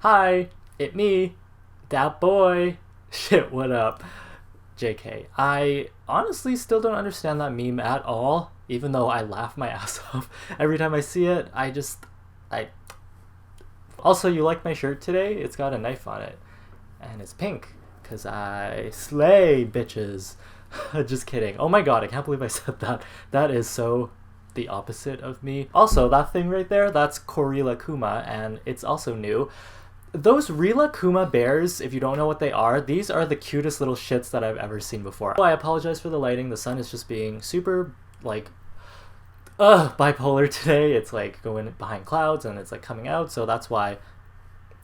Hi, it me, that boy. Shit, what up? JK. I honestly still don't understand that meme at all, even though I laugh my ass off every time I see it. I. Also, you like my shirt today? It's got a knife on it, and it's pink, because I slay bitches. Just kidding. Oh my god, I can't believe I said that. That is so the opposite of me. Also, that thing right there, that's Korila Kuma, and it's also new. Those Rila Kuma bears, if you don't know what they are, these are the cutest little shits that I've ever seen before. Oh, I apologize for the lighting. The sun is just being super, like, bipolar today. It's like going behind clouds and it's like coming out, so that's why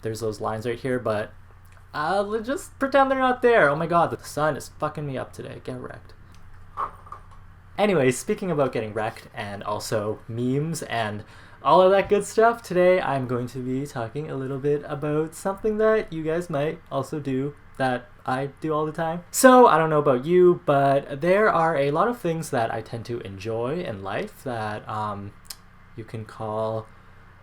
there's those lines right here, but let's just pretend they're not there. Oh my god, the sun is fucking me up today. Get wrecked. Anyway, speaking about getting wrecked and also memes and all of that good stuff, today I'm going to be talking a little bit about something that you guys might also do that I do all the time. So, I don't know about you, but there are a lot of things that I tend to enjoy in life that you can call,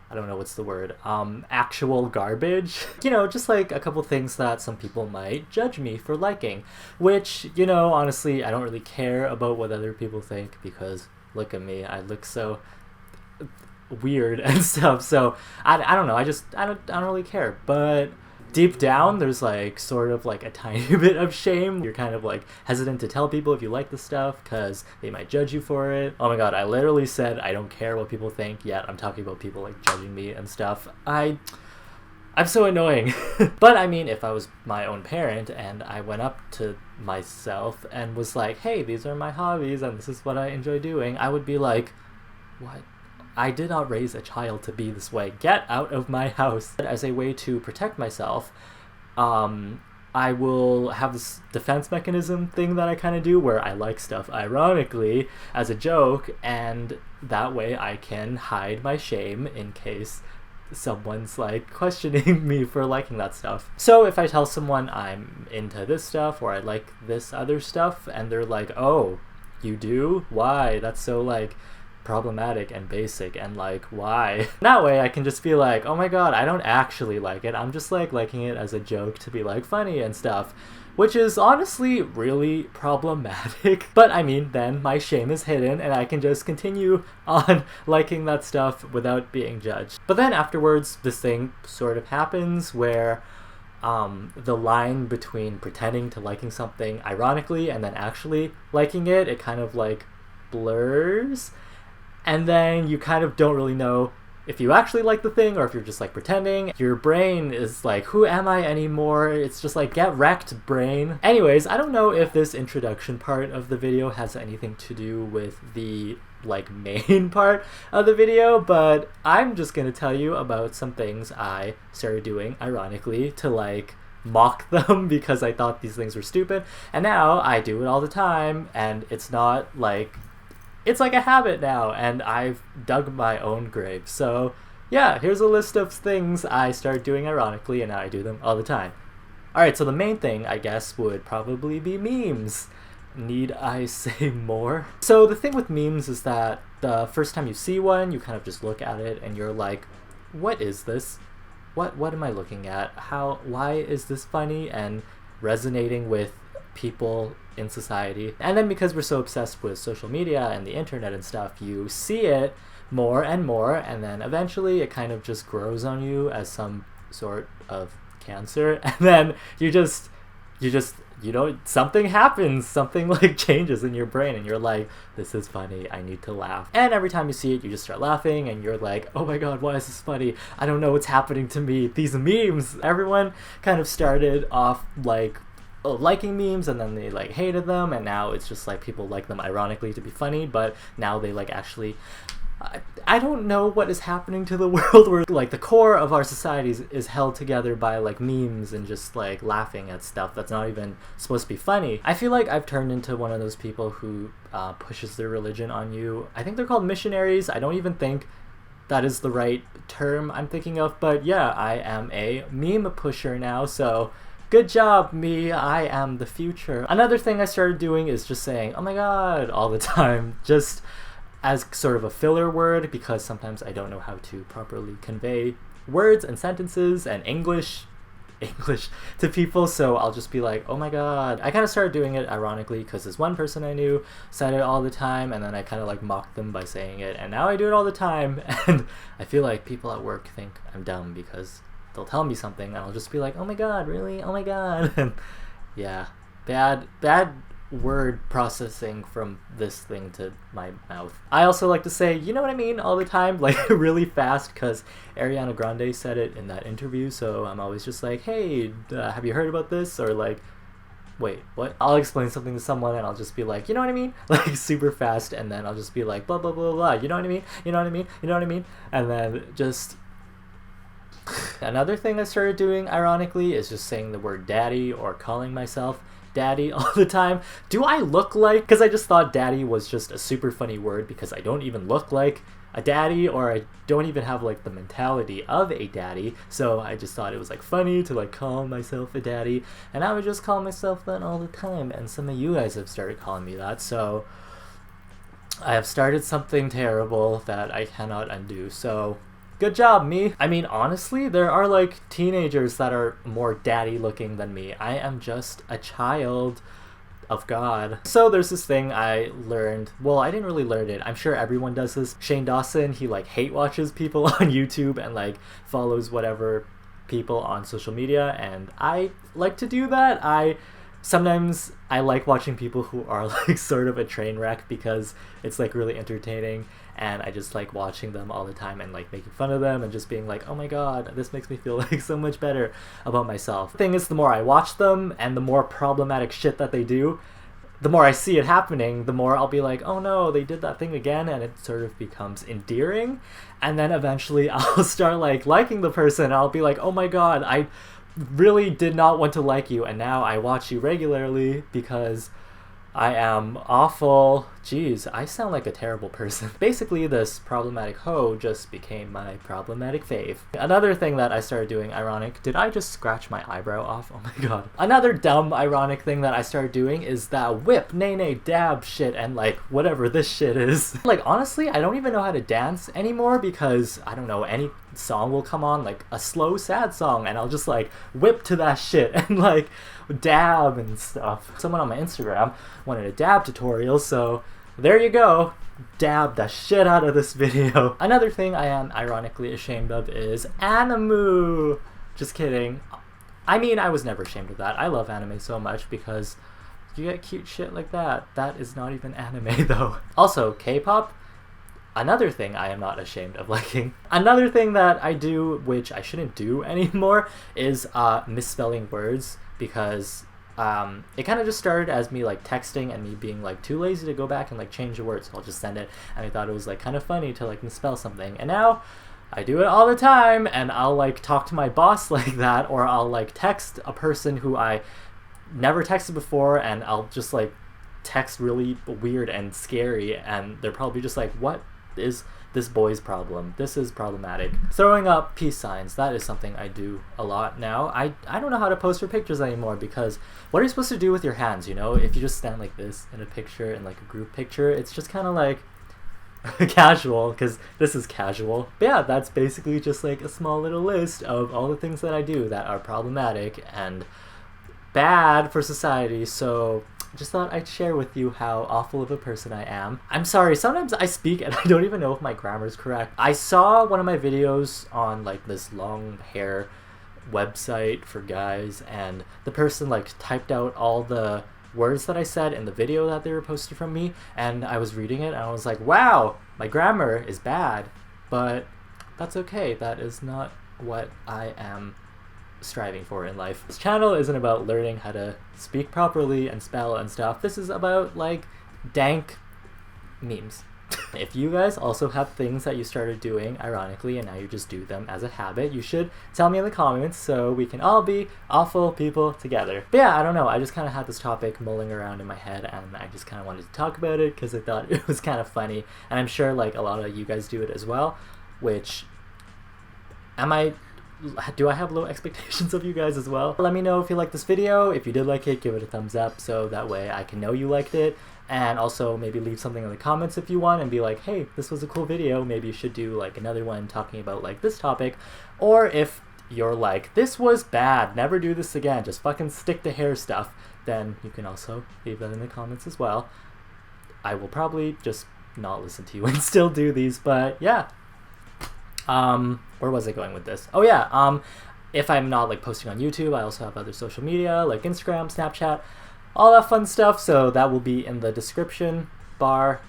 I don't know what's the word, actual garbage. You know, just like a couple things that some people might judge me for liking, which, you know, honestly, I don't really care about what other people think because look at me, I look so weird and stuff, so I don't know, I don't really care, but deep down there's like sort of like a tiny bit of shame. You're kind of like hesitant to tell people if you like the stuff because they might judge you for it. Oh my god, I literally said I don't care what people think, yet I'm talking about people like judging me and stuff. I'm so annoying. But I mean, if I was my own parent and I went up to myself and was like, hey, these are my hobbies and this is what I enjoy doing, I would be like, what? I did not raise a child to be this way. Get out of my house. As a way to protect myself, I will have this defense mechanism thing that I kind of do where I like stuff ironically as a joke, and that way I can hide my shame in case someone's like questioning me for liking that stuff. So if I tell someone I'm into this stuff or I like this other stuff and they're like, oh, you do? Why? That's so like problematic and basic and like why? That way I can just be like, oh my god, I don't actually like it, I'm just like liking it as a joke to be like funny and stuff, which is honestly really problematic. But I mean, then my shame is hidden and I can just continue on liking that stuff without being judged. But then afterwards this thing sort of happens where the line between pretending to liking something ironically and then actually liking it, it kind of like blurs. And then you kind of don't really know if you actually like the thing or if you're just like pretending. Your brain is like, who am I anymore? It's just like, get wrecked, brain. Anyways, I don't know if this introduction part of the video has anything to do with the like main part of the video, but I'm just gonna tell you about some things I started doing ironically to like mock them because I thought these things were stupid, and now I do it all the time and it's not like, it's like a habit now, and I've dug my own grave. So yeah, here's a list of things I started doing ironically, and now I do them all the time. Alright, so the main thing, I guess, would probably be memes. Need I say more? So the thing with memes is that the first time you see one, you kind of just look at it, and you're like, what is this? What am I looking at? Why is this funny and resonating with people in society? And then because we're so obsessed with social media and the internet and stuff, you see it more and more, and then eventually it kind of just grows on you as some sort of cancer, and then you know, something happens, something like changes in your brain, and you're like, this is funny, I need to laugh. And every time you see it, you just start laughing, and you're like, oh my god, why is this funny? I don't know what's happening to me. These memes. Everyone kind of started off like liking memes, and then they like hated them, and now it's just like people like them ironically to be funny, but now they like actually, I don't know what is happening to the world where like the core of our society is held together by like memes and just like laughing at stuff that's not even supposed to be funny. I feel like I've turned into one of those people who pushes their religion on you. I think they're called missionaries. I don't even think that is the right term I'm thinking of, but yeah, I am a meme pusher now, so good job, me, I am the future. Another thing I started doing is just saying, oh my god, all the time, just as sort of a filler word, because sometimes I don't know how to properly convey words and sentences and English to people, so I'll just be like, oh my god. I kind of started doing it ironically because this one person I knew said it all the time, and then I kind of like mocked them by saying it, and now I do it all the time, and I feel like people at work think I'm dumb because they'll tell me something and I'll just be like, oh my god, really? Oh my god. And yeah, bad word processing from this thing to my mouth. I also like to say, you know what I mean, all the time, like really fast, because Ariana Grande said it in that interview, so I'm always just like, hey, have you heard about this? Or like, wait, what? I'll explain something to someone and I'll just be like, you know what I mean? Like super fast, and then I'll just be like, blah, blah, blah, blah, you know what I mean? You know what I mean? You know what I mean? And then just... Another thing I started doing, ironically, is just saying the word daddy or calling myself daddy all the time. Do I look like... Because I just thought daddy was just a super funny word because I don't even look like a daddy, or I don't even have like the mentality of a daddy, so I just thought it was like funny to like call myself a daddy, and I would just call myself that all the time, and some of you guys have started calling me that, so I have started something terrible that I cannot undo, so... Good job, me. I mean, honestly, there are like teenagers that are more daddy looking than me. I am just a child of God. So there's this thing I learned. Well, I didn't really learn it. I'm sure everyone does this. Shane Dawson, he like hate watches people on YouTube and like follows whatever people on social media. And I like to do that. Sometimes I like watching people who are like sort of a train wreck because it's like really entertaining, and I just like watching them all the time and like making fun of them and just being like, oh my god, this makes me feel like so much better about myself. The thing is, the more I watch them and the more problematic shit that they do, the more I see it happening, the more I'll be like, oh no, they did that thing again, and it sort of becomes endearing, and then eventually I'll start like liking the person. I'll be like, oh my god, I really did not want to like you, and now I watch you regularly because I am awful. Jeez, I sound like a terrible person. Basically, this problematic hoe just became my problematic fave. Another thing that I started doing, ironic, did I just scratch my eyebrow off? Oh my god. Another dumb, ironic thing that I started doing is that whip, nay, dab shit, and like, whatever this shit is. Like, honestly, I don't even know how to dance anymore because, I don't know, any song will come on, like a slow, sad song, and I'll just like whip to that shit and like dab and stuff. Someone on my Instagram wanted a dab tutorial, so there you go. Dab the shit out of this video. Another thing I am ironically ashamed of is anime. Just kidding. I mean, I was never ashamed of that. I love anime so much because you get cute shit like that. That is not even anime though. Also, K-pop. Another thing I am not ashamed of liking. Another thing that I do, which I shouldn't do anymore, is misspelling words, because it kind of just started as me like texting and me being like too lazy to go back and like change the words, so I'll just send it, and I thought it was like kind of funny to like misspell something, and now I do it all the time, and I'll like talk to my boss like that, or I'll like text a person who I never texted before, and I'll just like text really weird and scary, and they're probably just like, what is this boy's problem? This is problematic. Throwing up peace signs, that is something I do a lot now. I don't know how to post for pictures anymore, because what are you supposed to do with your hands, you know? If you just stand like this in a picture, in like a group picture, it's just kind of like casual, because this is casual. But yeah, that's basically just like a small little list of all the things that I do that are problematic and bad for society, so just thought I'd share with you how awful of a person I am. I'm sorry, sometimes I speak and I don't even know if my grammar is correct. I saw one of my videos on like this long hair website for guys, and the person like typed out all the words that I said in the video that they were posted from me, and I was reading it and I was like, wow, my grammar is bad, but that's okay. That is not what I am striving for in life. This channel isn't about learning how to speak properly and spell and stuff. This is about like dank memes. If you guys also have things that you started doing ironically and now you just do them as a habit, you should tell me in the comments so we can all be awful people together. But yeah, I don't know, I just kind of had this topic mulling around in my head, and I just kind of wanted to talk about it because I thought it was kind of funny, and I'm sure like a lot of you guys do it as well, which do I have low expectations of you guys as well? Let me know if you liked this video. If you did like it, give it a thumbs up so that way I can know you liked it. And also maybe leave something in the comments if you want and be like, hey, this was a cool video, maybe you should do like another one talking about like this topic. Or if you're like, this was bad, never do this again, just fucking stick to hair stuff, then you can also leave that in the comments as well. I will probably just not listen to you and still do these, but yeah. Where was I going with this? Oh yeah, if I'm not like posting on YouTube, I also have other social media like Instagram, Snapchat, all that fun stuff, so that will be in the description bar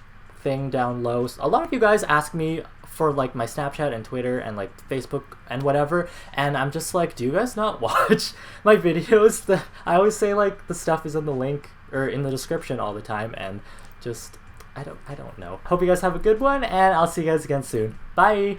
thing down low. A lot of you guys ask me for like my Snapchat and Twitter and like Facebook and whatever, and I'm just like, do you guys not watch my videos? I always say like the stuff is in the link or in the description all the time, and just I don't know. Hope you guys have a good one, and I'll see you guys again soon. Bye.